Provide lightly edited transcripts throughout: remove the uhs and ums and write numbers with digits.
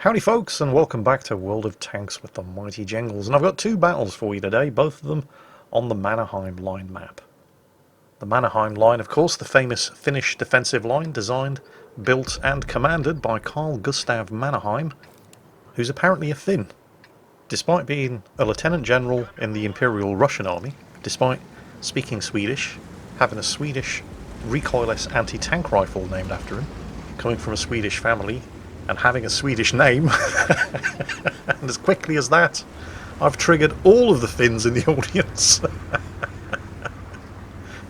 Howdy folks, and welcome back to World of Tanks with the mighty Jingles. And I've got two battles for you today, both of them on the Mannerheim Line map. The Mannerheim Line, of course, the famous Finnish defensive line designed, built and commanded by Carl Gustav Mannerheim, who's apparently a Finn. Despite being a lieutenant general in the Imperial Russian Army, despite speaking Swedish, having a Swedish recoilless anti-tank rifle named after him, coming from a Swedish family, and having a Swedish name, and as quickly as that, I've triggered all of the Finns in the audience.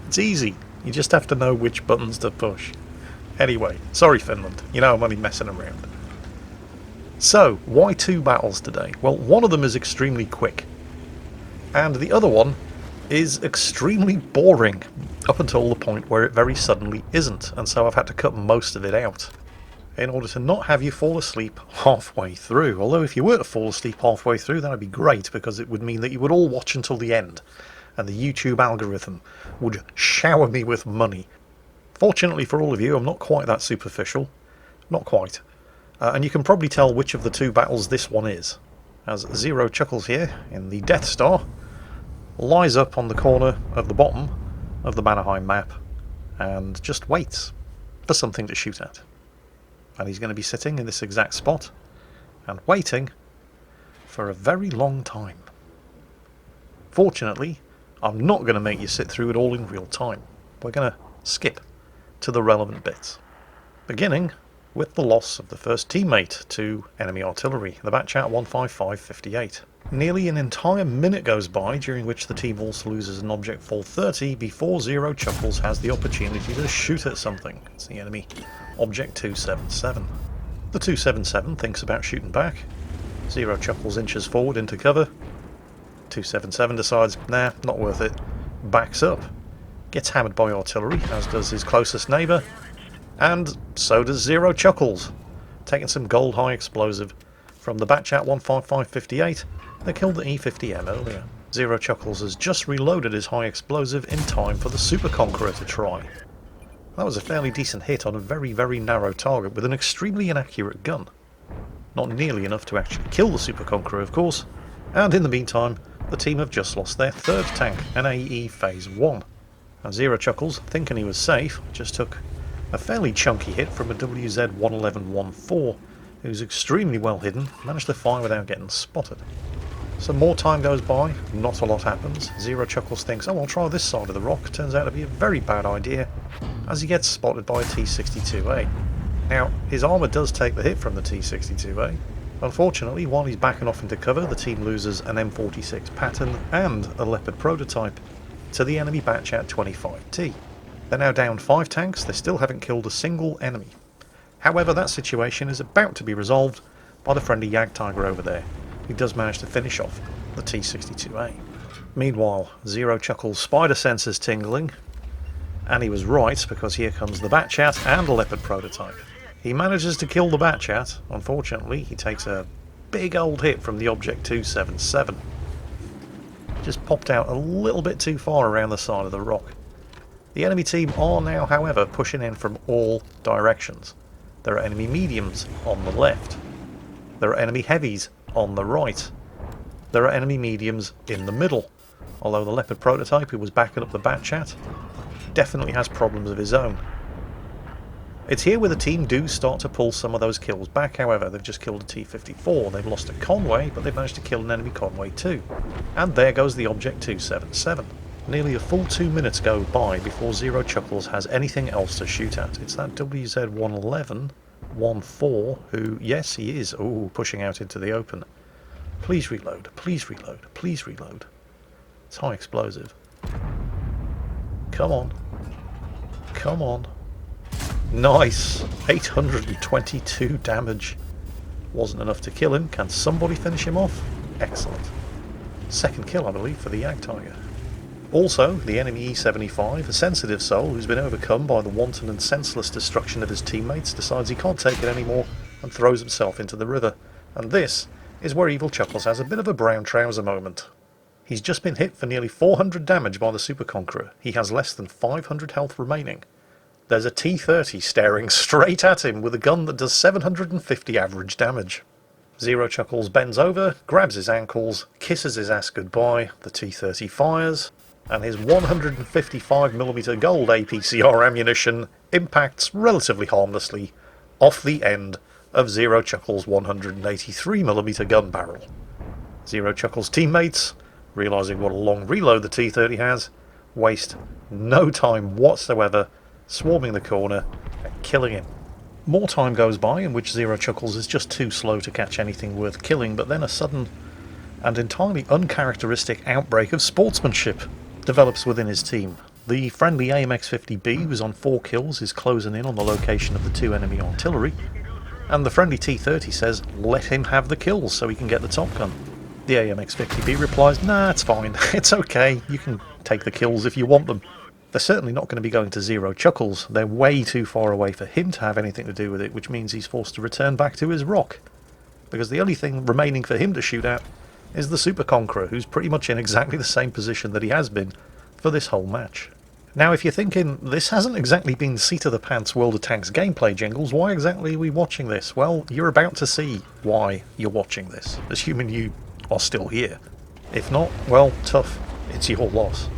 It's easy, you just have to know which buttons to push. Anyway, sorry Finland, you know I'm only messing around. So, why two battles today? Well, one of them is extremely quick, and the other one is extremely boring, up until the point where it very suddenly isn't, and so I've had to cut most of it out in order to not have you fall asleep halfway through. Although if you were to fall asleep halfway through, that would be great, because it would mean that you would all watch until the end, and the YouTube algorithm would shower me with money. Fortunately for all of you, I'm not quite that superficial. Not quite. And you can probably tell which of the two battles this one is, as Zero Chuckles here, in the Death Star, lies up on the corner of the bottom of the Mannerheim map, and just waits for something to shoot at. And he's going to be sitting in this exact spot and waiting for a very long time. Fortunately, I'm not going to make you sit through it all in real time. We're going to skip to the relevant bits, beginning with the loss of the first teammate to enemy artillery, the Batchat 15558. Nearly an entire minute goes by, during which the team also loses an Object 430 before Zero Chuckles has the opportunity to shoot at something. It's the enemy Object 277. The 277 thinks about shooting back. Zero Chuckles inches forward into cover. 277 decides, nah, not worth it. Backs up. Gets hammered by artillery, as does his closest neighbour. And so does Zero Chuckles, taking some gold high explosive from the Batchat 15558 that killed the E50M earlier. Zero Chuckles has just reloaded his high explosive in time for the Super Conqueror to try. That was a fairly decent hit on a very, very narrow target with an extremely inaccurate gun. Not nearly enough to actually kill the Super Conqueror, of course, and in the meantime, the team have just lost their third tank, an AE Phase 1. And Zero Chuckles, thinking he was safe, just took a fairly chunky hit from a WZ-111-14, who's extremely well hidden, managed to fire without getting spotted. Some more time goes by, not a lot happens. Zero Chuckles thinks, oh, I'll try this side of the rock. Turns out to be a very bad idea, as he gets spotted by a T-62A. Now, his armour does take the hit from the T-62A. Unfortunately, while he's backing off into cover, the team loses an M46 Patton and a Leopard prototype to the enemy Batchat 25T. They're now down 5 tanks, they still haven't killed a single enemy. However, that situation is about to be resolved by the friendly Jagdtiger over there, who does manage to finish off the T-62A. Meanwhile, Zero Chuckles' spider senses tingling, and he was right, because here comes the Batchat and a Leopard prototype. He manages to kill the Batchat. Unfortunately, he takes a big old hit from the Object 277. Just popped out a little bit too far around the side of the rock. The enemy team are now, however, pushing in from all directions. There are enemy mediums on the left. There are enemy heavies on the right. There are enemy mediums in the middle, although the Leopard prototype, who was backing up the Batchat, definitely has problems of his own. It's here where the team do start to pull some of those kills back. However, they've just killed a T-54, they've lost a Conway, but they've managed to kill an enemy Conway too. And there goes the Object 277. Nearly a full 2 minutes go by before Zero Chuckles has anything else to shoot at. It's that WZ-111-14 who, yes, he is, pushing out into the open. Please reload, please reload, please reload. It's high explosive. Come on. Come on. Nice! 822 damage. Wasn't enough to kill him. Can somebody finish him off? Excellent. Second kill, I believe, for the Jagdtiger. Also, the enemy E-75, a sensitive soul who's been overcome by the wanton and senseless destruction of his teammates, decides he can't take it anymore and throws himself into the river. And this is where Evil Chuckles has a bit of a brown trouser moment. He's just been hit for nearly 400 damage by the Super Conqueror. He has less than 500 health remaining. There's a T-30 staring straight at him with a gun that does 750 average damage. Zero Chuckles bends over, grabs his ankles, kisses his ass goodbye, the T-30 fires, and his 155mm gold APCR ammunition impacts relatively harmlessly off the end of Zero Chuckles' 183mm gun barrel. Zero Chuckles' teammates, realising what a long reload the T-30 has, waste no time whatsoever swarming the corner and killing him. More time goes by in which Zero Chuckles is just too slow to catch anything worth killing, but then a sudden and entirely uncharacteristic outbreak of sportsmanship develops within his team. The friendly AMX-50B, who's on 4 kills, is closing in on the location of the 2 enemy artillery, and the friendly T-30 says let him have the kills so he can get the top gun. The AMX-50B replies, nah, it's fine, it's okay, you can take the kills if you want them. They're certainly not going to be going to Zero Chuckles, they're way too far away for him to have anything to do with it, which means he's forced to return back to his rock. Because the only thing remaining for him to shoot at is the Super Conqueror, who's pretty much in exactly the same position that he has been for this whole match. Now, if you're thinking, this hasn't exactly been seat-of-the-pants World of Tanks gameplay, Jingles, why exactly are we watching this? Well, you're about to see why you're watching this, assuming you are still here. If not, well, tough, it's your loss.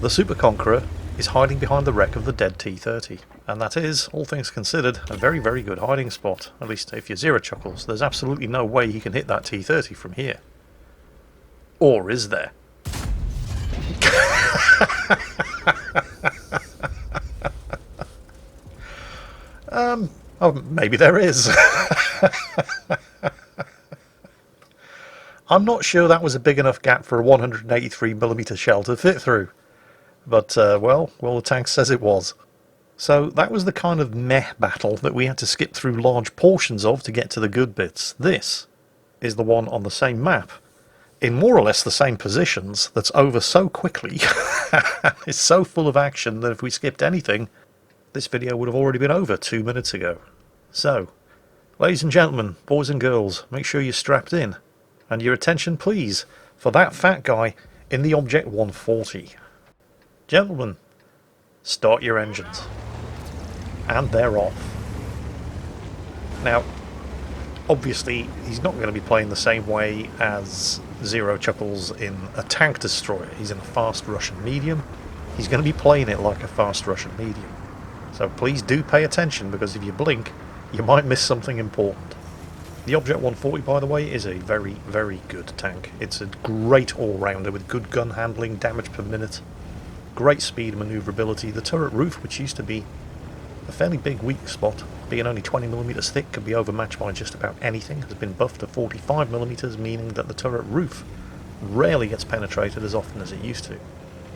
The Super Conqueror is hiding behind the wreck of the dead T-30, and that is, all things considered, a very, very good hiding spot. At least if you're Zero Chuckles, there's absolutely no way he can hit that T-30 from here. Or is there? Oh, maybe there is. I'm not sure that was a big enough gap for a 183mm shell to fit through. But, well, the tank says it was. So that was the kind of meh battle that we had to skip through large portions of to get to the good bits. This is the one on the same map, in more or less the same positions, that's over so quickly, it's so full of action that if we skipped anything, this video would have already been over 2 minutes ago. So, ladies and gentlemen, boys and girls, make sure you're strapped in, and your attention please, for that fat guy in the Object 140. Gentlemen, start your engines. And they're off. Now, obviously, he's not going to be playing the same way as Zero Chuckles in a tank destroyer. He's in a fast Russian medium. He's going to be playing it like a fast Russian medium. So please do pay attention, because if you blink, you might miss something important. The Object 140, by the way, is a very, very good tank. It's a great all-rounder with good gun handling, damage per minute, great speed and manoeuvrability. The turret roof, which used to be a fairly big weak spot, being only 20mm thick, can be overmatched by just about anything, has been buffed to 45mm, meaning that the turret roof rarely gets penetrated as often as it used to.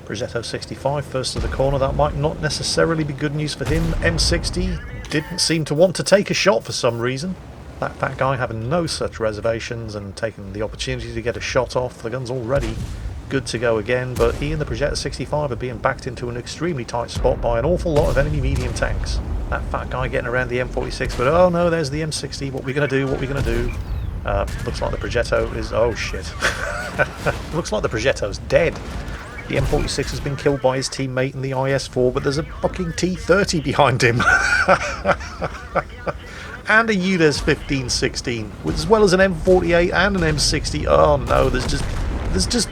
Progetto 65 first to the corner, that might not necessarily be good news for him. M60 didn't seem to want to take a shot for some reason. That fat guy having no such reservations and taking the opportunity to get a shot off. The gun's already good to go again, but he and the Progetto 65 are being backed into an extremely tight spot by an awful lot of enemy medium tanks. That fat guy getting around the M46, but oh no, there's the M60, what are we going to do, what are we going to do? Looks like the Progetto is... oh shit. Looks like the Progetto's dead. The M46 has been killed by his teammate in the IS-4, but there's a fucking T-30 behind him. And a UDES 1516, as well as an M48 and an M60. Oh no, there's just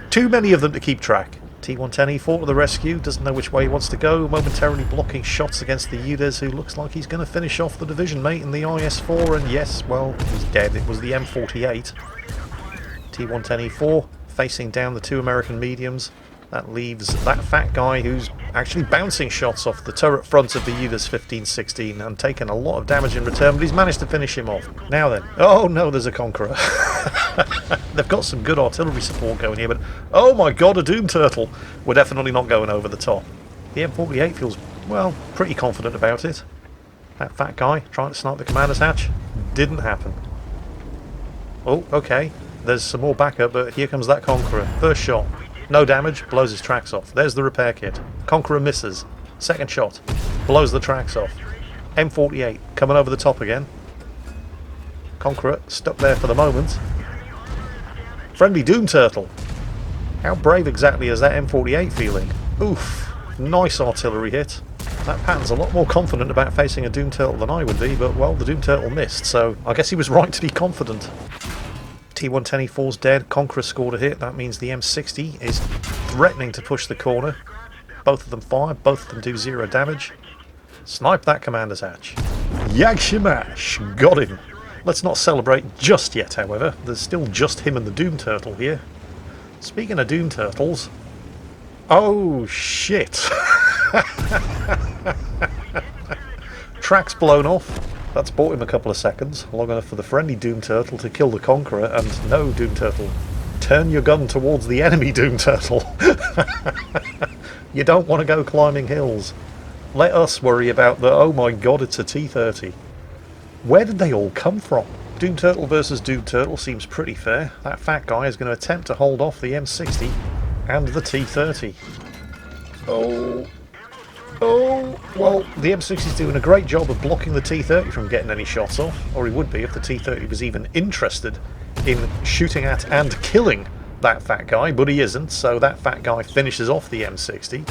too many of them to keep track. T110E4 to the rescue, doesn't know which way he wants to go, momentarily blocking shots against the UDES, who looks like he's going to finish off the division mate in the IS-4, and yes, well, he's dead. It was the M48. T110E4 facing down the 2 American mediums. That leaves that fat guy who's actually bouncing shots off the turret front of the UDES 1516 and taking a lot of damage in return, but he's managed to finish him off. Now then, oh no, there's a Conqueror. They've got some good artillery support going here, but oh my god, a Doom Turtle! We're definitely not going over the top. The M48 feels, well, pretty confident about it. That fat guy trying to snipe the commander's hatch, didn't happen. Oh, okay, there's some more backup, but here comes that Conqueror. First shot. No damage, blows his tracks off. There's the repair kit. Conqueror misses. Second shot, blows the tracks off. M48 coming over the top again. Conqueror stuck there for the moment. Friendly Doom Turtle. How brave exactly is that M48 feeling? Oof, nice artillery hit. That Patton's a lot more confident about facing a Doom Turtle than I would be, but, well, the Doom Turtle missed, so I guess he was right to be confident. T110E4's dead, Conqueror scored a hit, that means the M60 is threatening to push the corner. Both of them fire, both of them do 0 damage. Snipe that commander's hatch. Yagshamash! Got him! Let's not celebrate just yet, however. There's still just him and the Doom Turtle here. Speaking of Doom Turtles... Oh, shit! Track's blown off. That's bought him a couple of seconds, long enough for the friendly Doom Turtle to kill the Conqueror, and no, Doom Turtle, turn your gun towards the enemy Doom Turtle. You don't want to go climbing hills. Let us worry about the, oh my god, it's a T-30. Where did they all come from? Doom Turtle versus Doom Turtle seems pretty fair. That fat guy is going to attempt to hold off the M60 and the T-30. Oh, well, the M60 is doing a great job of blocking the T-30 from getting any shots off, or he would be if the T-30 was even interested in shooting at and killing that fat guy, but he isn't, so that fat guy finishes off the M60,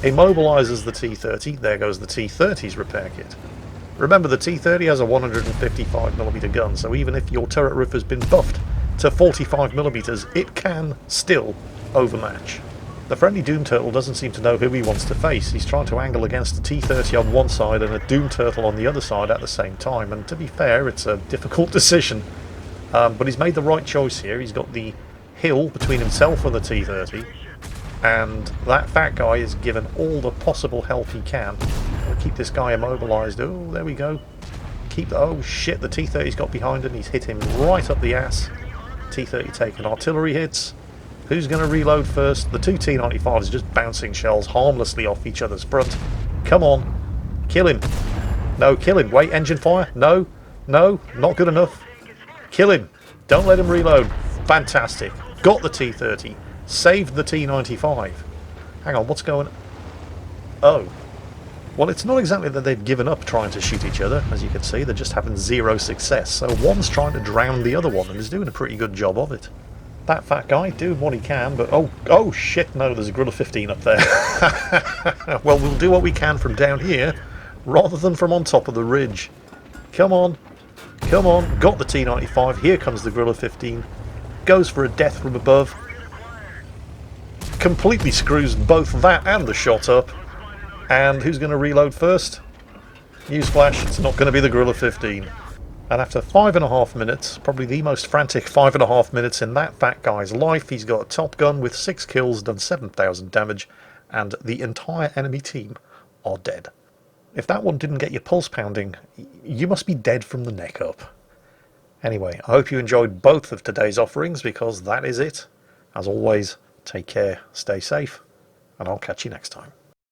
immobilises the T-30, there goes the T-30's repair kit. Remember, the T-30 has a 155mm gun, so even if your turret roof has been buffed to 45mm, it can still overmatch. The friendly Doom Turtle doesn't seem to know who he wants to face. He's trying to angle against a T-30 on one side and a Doom Turtle on the other side at the same time, and to be fair, it's a difficult decision. But he's made the right choice here. He's got the hill between himself and the T-30, and that fat guy is given all the possible help he can. We'll keep this guy immobilised. Oh, there we go. Oh shit, the T-30's got behind him. He's hit him right up the ass. T-30 taking artillery hits. Who's going to reload first? The two T-95s are just bouncing shells harmlessly off each other's front. Come on. Kill him. No, kill him. Wait, engine fire. No. No, not good enough. Kill him. Don't let him reload. Fantastic. Got the T-30. Saved the T-95. Hang on, what's going on? Oh. Well, it's not exactly that they've given up trying to shoot each other. As you can see, they're just having 0 success. So one's trying to drown the other one, and is doing a pretty good job of it. That fat guy doing what he can, but oh shit, no, there's a Gorilla 15 up there. Well, we'll do what we can from down here, rather than from on top of the ridge. Come on. Come on. Got the T-95. Here comes the Gorilla 15. Goes for a death from above. Completely screws both that and the shot up. And who's going to reload first? Newsflash, it's not going to be the Gorilla 15. And after 5.5 minutes, probably the most frantic 5.5 minutes in that fat guy's life, he's got a top gun with 6 kills, done 7,000 damage, and the entire enemy team are dead. If that one didn't get your pulse pounding, you must be dead from the neck up. Anyway, I hope you enjoyed both of today's offerings, because that is it. As always, take care, stay safe, and I'll catch you next time.